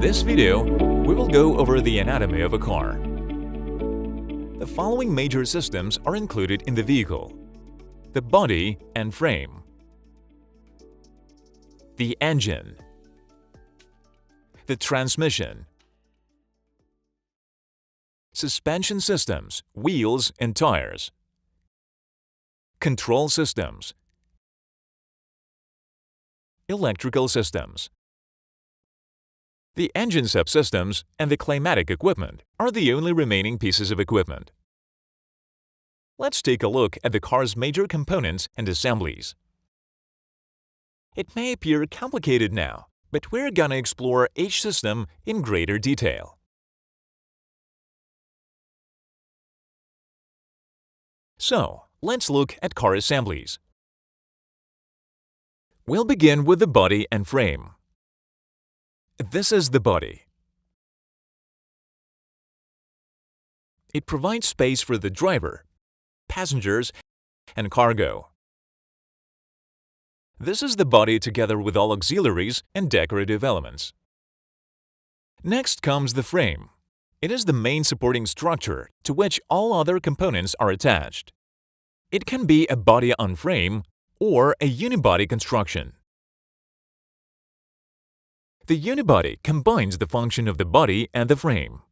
this video, we will go over the anatomy of a car. The following major systems are included in the vehicle: the body and frame, the engine, the transmission, suspension systems, wheels and tires, control systems, electrical systems. The engine subsystems and the climatic equipment are the only remaining pieces of equipment. Let's take a look at the car's major components and assemblies. It may appear complicated now, but we're gonna explore each system in greater detail. So, let's look at car assemblies. We'll begin with the body and frame. This is the body. It provides space for the driver, passengers, and cargo. This is the body together with all auxiliaries and decorative elements. Next comes the frame. It is the main supporting structure to which all other components are attached. It can be a body-on-frame or a unibody construction. The unibody combines the function of the body and the frame.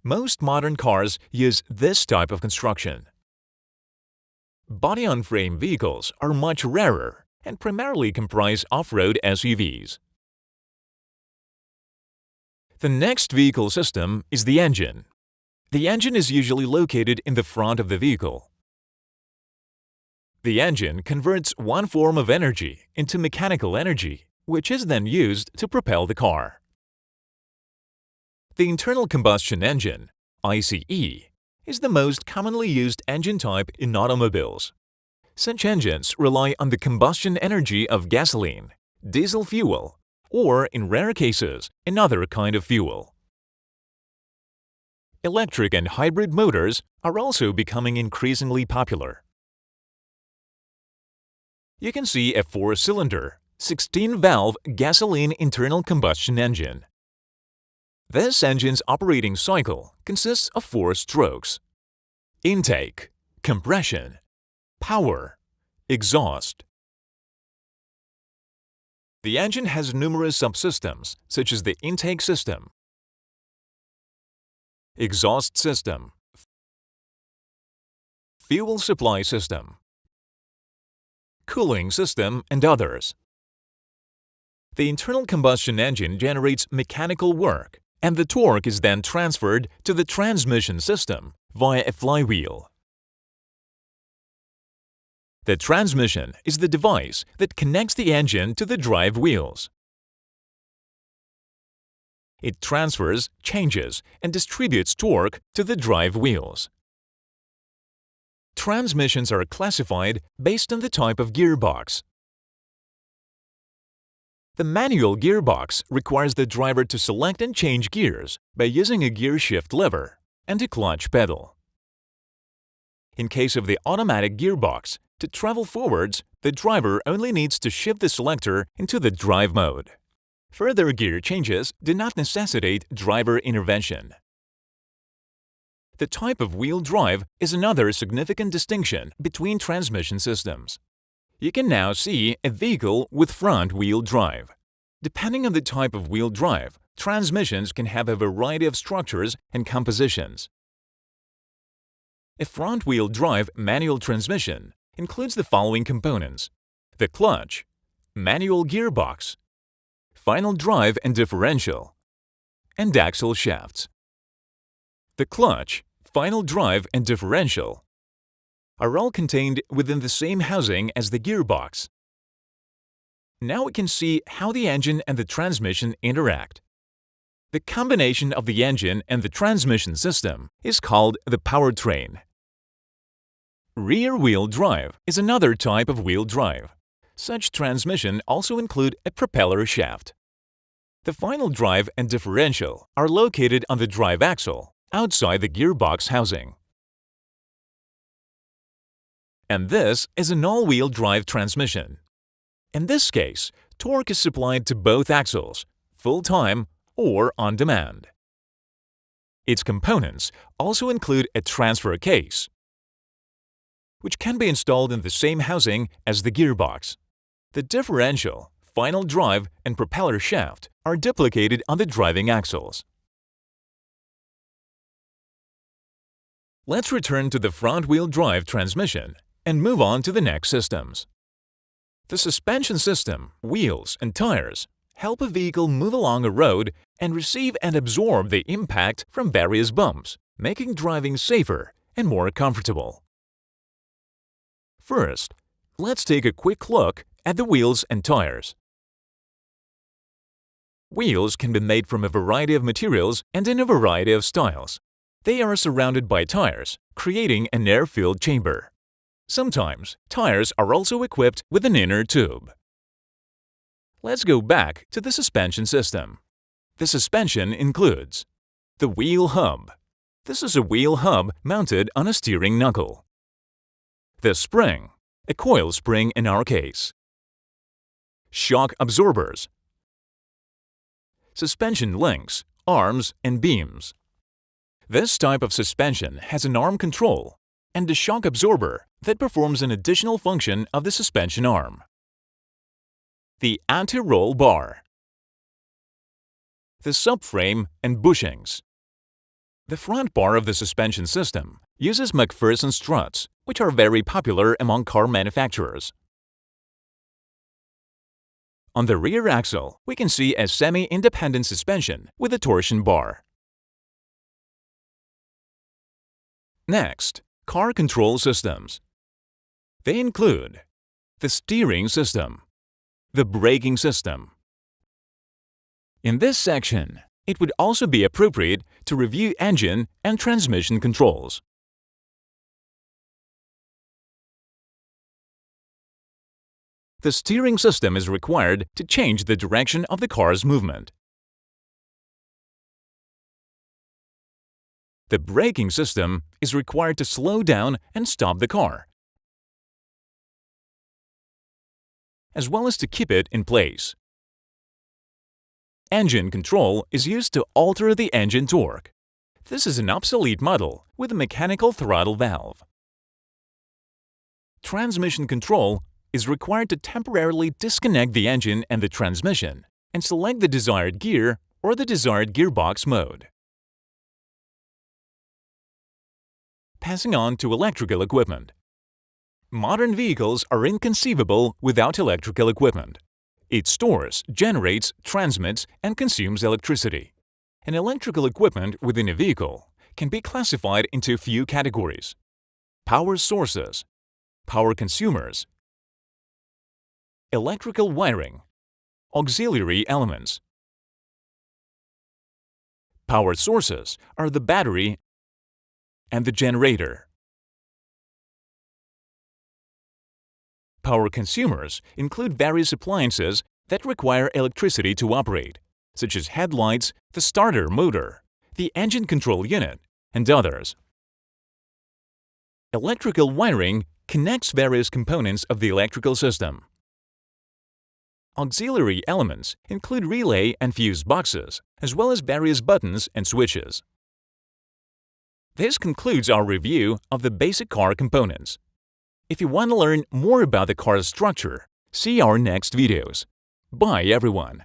Most modern cars use this type of construction. Body-on-frame vehicles are much rarer and primarily comprise off-road SUVs. The next vehicle system is the engine. The engine is usually located in the front of the vehicle. The engine converts one form of energy into mechanical energy, which is then used to propel the car. The internal combustion engine, ICE, is the most commonly used engine type in automobiles. Such engines rely on the combustion energy of gasoline, diesel fuel, or, in rare cases, another kind of fuel. Electric and hybrid motors are also becoming increasingly popular. You can see a 4-cylinder, 16-valve gasoline internal combustion engine. This engine's operating cycle consists of 4 strokes: intake, compression, power, exhaust. The engine has numerous subsystems such as the intake system, exhaust system, fuel supply system, cooling system, and others. The internal combustion engine generates mechanical work, and the torque is then transferred to the transmission system via a flywheel. The transmission is the device that connects the engine to the drive wheels. It transfers, changes, and distributes torque to the drive wheels. Transmissions are classified based on the type of gearbox. The manual gearbox requires the driver to select and change gears by using a gear shift lever and a clutch pedal. In case of the automatic gearbox, to travel forwards, the driver only needs to shift the selector into the drive mode. Further gear changes do not necessitate driver intervention. The type of wheel drive is another significant distinction between transmission systems. You can now see a vehicle with front-wheel drive. Depending on the type of wheel drive, transmissions can have a variety of structures and compositions. A front-wheel drive manual transmission includes the following components: the clutch, manual gearbox, final drive and differential, and axle shafts. The clutch, final drive, and differential are all contained within the same housing as the gearbox. Now we can see how the engine and the transmission interact. The combination of the engine and the transmission system is called the powertrain. Rear-wheel drive is another type of wheel drive. Such transmission also include a propeller shaft. The final drive and differential are located on the drive axle, outside the gearbox housing. And this is an all-wheel drive transmission. In this case, torque is supplied to both axles, full-time, or on demand. Its components also include a transfer case, which can be installed in the same housing as the gearbox. The differential, final drive, and propeller shaft are duplicated on the driving axles. Let's return to the front-wheel drive transmission and move on to the next systems. The suspension system, wheels, and tires help a vehicle move along a road and receive and absorb the impact from various bumps, making driving safer and more comfortable. First, let's take a quick look at the wheels and tires. Wheels can be made from a variety of materials and in a variety of styles. They are surrounded by tires, creating an air-filled chamber. Sometimes, tires are also equipped with an inner tube. Let's go back to the suspension system. The suspension includes the wheel hub. This is a wheel hub mounted on a steering knuckle. The spring, a coil spring in our case. Shock absorbers. Suspension links, arms, and beams. This type of suspension has an arm control and a shock absorber that performs an additional function of the suspension arm. The anti-roll bar. The subframe and bushings. The front bar of the suspension system uses McPherson struts, which are very popular among car manufacturers. On the rear axle, we can see a semi-independent suspension with a torsion bar. Next, car control systems. They include the steering system, the braking system. In this section, it would also be appropriate to review engine and transmission controls. The steering system is required to change the direction of the car's movement. The braking system is required to slow down and stop the car, as well as to keep it in place. Engine control is used to alter the engine torque. This is an obsolete model with a mechanical throttle valve. Transmission control is required to temporarily disconnect the engine and the transmission and select the desired gear or the desired gearbox mode. Passing on to electrical equipment. Modern vehicles are inconceivable without electrical equipment. It stores, generates, transmits, and consumes electricity. An electrical equipment within a vehicle can be classified into a few categories: power sources, power consumers, electrical wiring, auxiliary elements. Power sources are the battery and the generator. Power consumers include various appliances that require electricity to operate, such as headlights, the starter motor, the engine control unit, and others. Electrical wiring connects various components of the electrical system. Auxiliary elements include relay and fuse boxes, as well as various buttons and switches. This concludes our review of the basic car components. If you want to learn more about the car's structure, see our next videos. Bye everyone!